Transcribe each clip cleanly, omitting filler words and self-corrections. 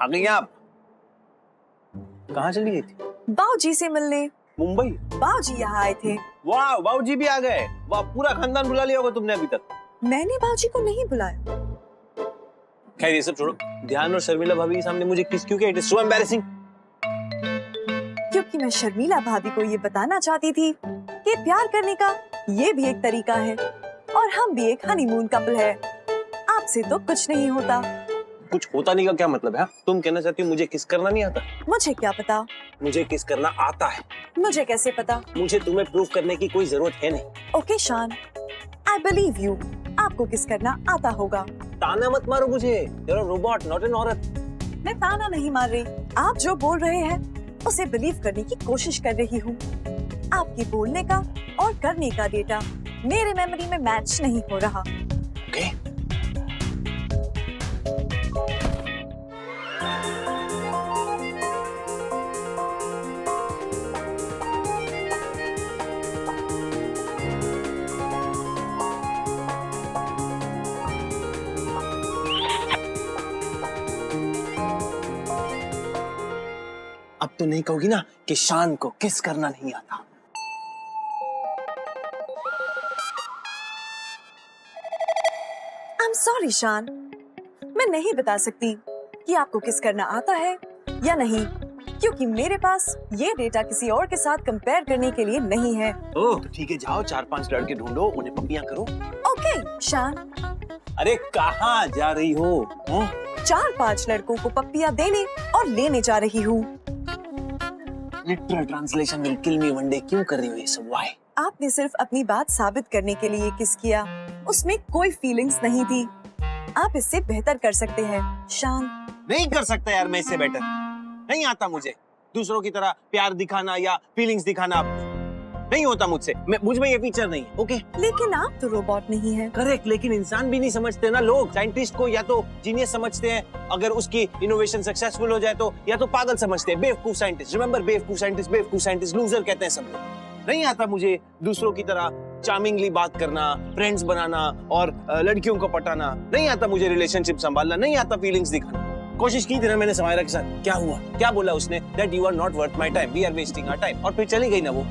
गई आप? कहाँ चली गई थी? बाऊजी से मिलने। मुंबई? बाऊजी यहाँ आए थे। वाह, बाऊजी भी आ गए। वाह, पूरा खानदान बुला लिया होगा तुमने अभी तक। मैंने बाऊजी को नहीं बुलाया। खैर ये सब छोड़ो, ध्यान और शर्मिला भाभी के सामने मुझे किस क्यों किया? It is so embarrassing. क्योंकि मैं शर्मिला भाभी को ये बताना चाहती थी कि प्यार करने का ये भी एक तरीका है और हम भी एक हनीमून कपल है। आपसे तो कुछ नहीं होता। कुछ होता नहीं का क्या मतलब है? तुम कहना चाहती हो मुझे किस करना नहीं आता? मुझे क्या पता? मुझे किस करना आता है। मुझे कैसे पता? मुझे तुम्हें प्रूफ करने की कोई जरूरत है नहीं। ओके शान, आई बिलीव यू। आपको किस करना आता होगा। ताना मत मारो मुझे। You're a robot, not an औरत। मैं ताना नहीं मार रही। आप जो बोल रहे हैं उसे बिलीव करने की कोशिश कर रही हूँ। आपके बोलने का और करने का डेटा मेरे मेमोरी में मैच नहीं हो रहा। Okay. अब तो नहीं कहोगी ना कि शान को किस करना नहीं आता। I'm sorry शान, मैं नहीं बता सकती कि आपको किस करना आता है या नहीं, क्योंकि मेरे पास ये डेटा किसी और के साथ कंपेयर करने के लिए नहीं है। ओह, तो ठीक है, जाओ 4-5 लड़के ढूंढो, उन्हें पपियां करो। ओके शान। अरे कहाँ जा रही हो? 4-5 लड़कों को पप्पियां देने और लेने जा रही हूँ। Literal translation will kill me one day. क्यों कर रही हो ये सब? व्हाई? आपने सिर्फ अपनी बात साबित करने के लिए किस किया, उसमें कोई फीलिंग्स नहीं थी। आप इससे बेहतर कर सकते हैं शान। नहीं कर सकता यार मैं इससे बेटर। नहीं आता मुझे दूसरों की तरह प्यार दिखाना या फीलिंग्स दिखाना। नहीं होता मुझसे। मुझ में ये फीचर नहीं है। ओके? लेकिन आप तो रोबोट नहीं हैं। करेक्ट, लेकिन इंसान भी नहीं समझते ना लोग। साइंटिस्ट को या तो जीनियस समझते हैं, अगर उसकी इनोवेशन सक्सेसफुल हो जाए तो, या तो पागल समझते हैं, बेवकूफ साइंटिस्ट। रिमेंबर, बेवकूफ साइंटिस्ट लूजर कहते हैं सब लोग। नहीं आता मुझे दूसरों की तरह चार्मिंगली बात करना, फ्रेंड्स बनाना और लड़कियों को पटाना। नहीं आता मुझे रिलेशनशिप संभालना। नहीं आता फीलिंग्स दिखाना। कोशिश की थी ना मैंने समायरा के साथ। क्या हुआ? क्या बोला उसने? That you are not worth my time, we are wasting our time. और फिर चली गई ना वो।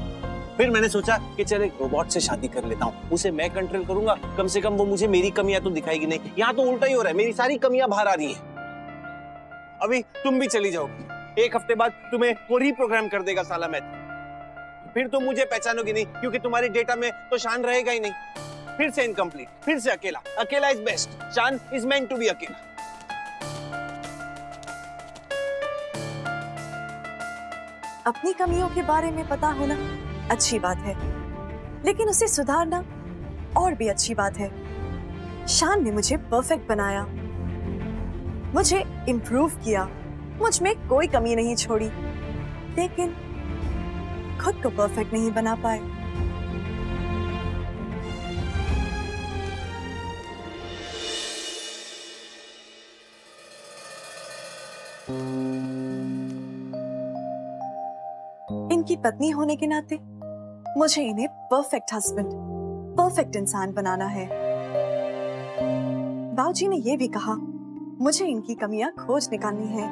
फिर मैंने सोचा कि चल एक रोबोट से शादी कर लेता हूँ, उसे मैं कंट्रोल करूंगा, कम से कम वो मुझे मेरी कमियां तो दिखाएगी नहीं। यहाँ तो उल्टा ही हो रहा है, मेरी सारी कमियां बाहर आ रही हैं। अभी तुम भी चली जाओगी, 1 हफ्ते बाद तुम्हें वो रीप्रोग्राम कर देगा साला मैथ। फिर तुम मुझे पहचानोगी नहीं, क्योंकि तुम्हारे डेटा में तो शान रहेगा ही नहीं। फिर से इनकम्प्लीट, फिर से अकेला। अकेला इज बेस्ट, शान इज मेंट टू बी अकेला। अपनी कमियों के बारे में पता होना अच्छी बात है, लेकिन उसे सुधारना और भी अच्छी बात है। शान ने मुझे परफेक्ट बनाया, मुझे इम्प्रूव किया, मुझ में कोई कमी नहीं छोड़ी, लेकिन खुद को परफेक्ट नहीं बना पाए। इनकी पत्नी होने के नाते मुझे इन्हें परफेक्ट हस्बैंड, परफेक्ट इंसान बनाना है। बाऊजी ने यह भी कहा मुझे इनकी कमियां खोज निकालनी है।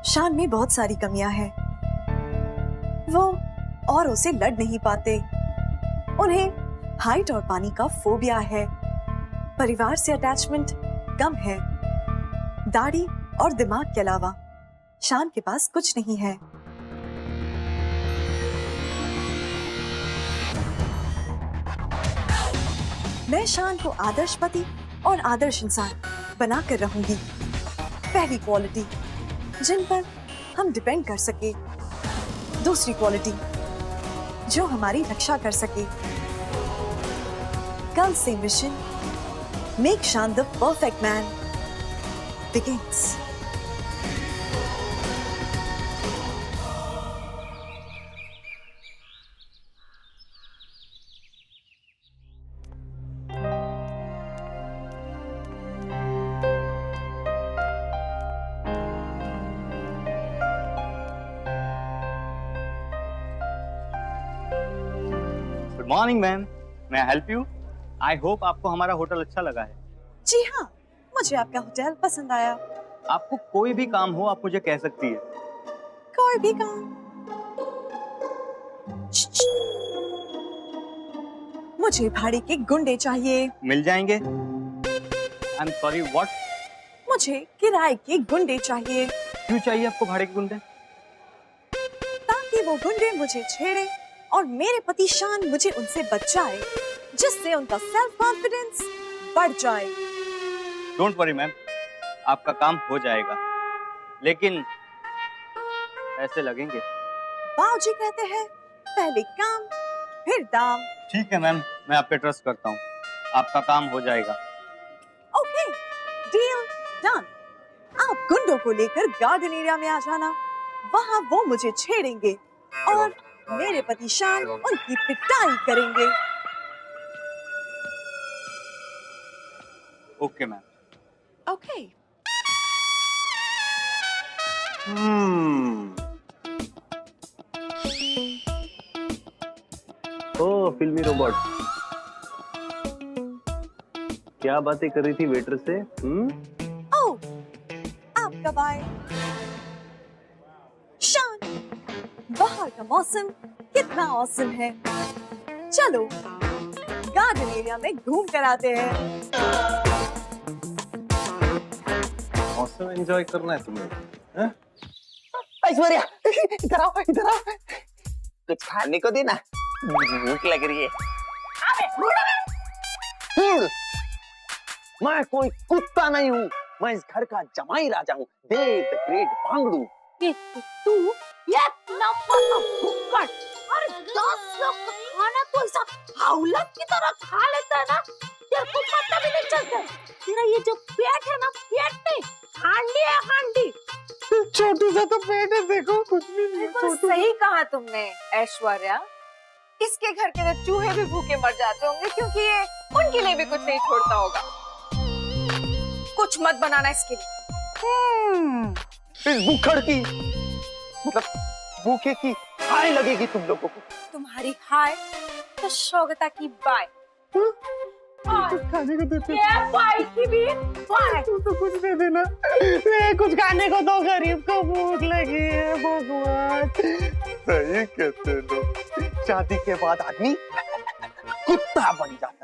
शान में बहुत सारी कमियां हैं। वो औरों से लड़ नहीं पाते, उन्हें हाइट और पानी का फोबिया है, परिवार से अटैचमेंट कम है, दाढ़ी और दिमाग के अलावा शान के पास कुछ नहीं है। मैं शान को आदर्श पति और आदर्श इंसान बनाकर रहूंगी। पहली क्वालिटी जिन पर हम डिपेंड कर सके, दूसरी क्वालिटी जो हमारी रक्षा कर सके। कल से मिशन मेक शान the perfect man begins. Morning ma'am, मैं हेल्प यू? आई होप आपको हमारा होटल अच्छा लगा है। जी हाँ, मुझे आपका होटल पसंद आया। आपको कोई भी काम हो आप मुझे कह सकती है। कोई भी काम। मुझे भाड़े के गुंडे चाहिए। मिल जाएंगे। I am sorry, what? मुझे किराए के गुंडे चाहिए क्यों चाहिए आपको भाड़े के गुंडे? ताकि वो गुंडे मुझे छेड़े और मेरे पति शान मुझे उनसे बचाए, जिससे उनका सेल्फ कॉन्फिडेंस बढ़ जाए। डोंट वरी मैम, आपका काम हो जाएगा, लेकिन पैसे लगेंगे। बाबूजी कहते हैं पहले काम फिर दाम। ठीक है मैम, मैं आप पे ट्रस्ट करता हूँ, आपका काम हो जाएगा। Okay, deal done. आप गुंडों को लेकर गार्डन एरिया में आ जाना, वहाँ वो मुझे छेड़ेंगे और मेरे पति शान उनकी पिटाई करेंगे। Okay ma'am. ओके। ओ फिल्मी रोबोट, क्या बातें कर रही थी वेटर से? ओह, आप कब आए? शान, बाहर का मौसम कितना औसम है। चलो गार्डन एरिया में घूम कर आते हैं। मौसम एंजॉय करना है तुम्हें? हाँ? ऐश्वर्या, इधर आओ, इधर आओ। कुछ खाने को देना, भूख लग रही है। मैं कोई कुत्ता नहीं हूँ, मैं इस घर का जमाई राजा हूँ, देव द ग्रेट बांगड़ू। तू एक नंबर का भुक्कड़ और 10 लोग का खाना तो ऐसा हौलत की तरह खा लेता है ना, तेरे को पता भी नहीं चलता। तेरा ये जो पेट है ना, पेट नहीं, हांडी है हांडी। छोटू सा तो पेट है, देखो कुछ भी नहीं। बिल्कुल सही कहा तुमने ऐश्वर्या। इसके घर के तो चूहे भी भूखे मर जाते होंगे, क्योंकि ये उनके लिए भी कुछ नहीं छोड़ता होगा। कुछ मत बनाना इसके लिए। इस भूखड़ की, मतलब भूखे की हाय लगेगी तुम लोगों को। तुम्हारी हाय तो शौकता की बाय। कुछ खाने को देते, ये बाय की भी बाय। तू तो कुछ दे देना, कुछ खाने को दो, गरीब को भूख लगी है। भगवान सही कहते लोग, शादी के बाद आदमी कुत्ता बन जाता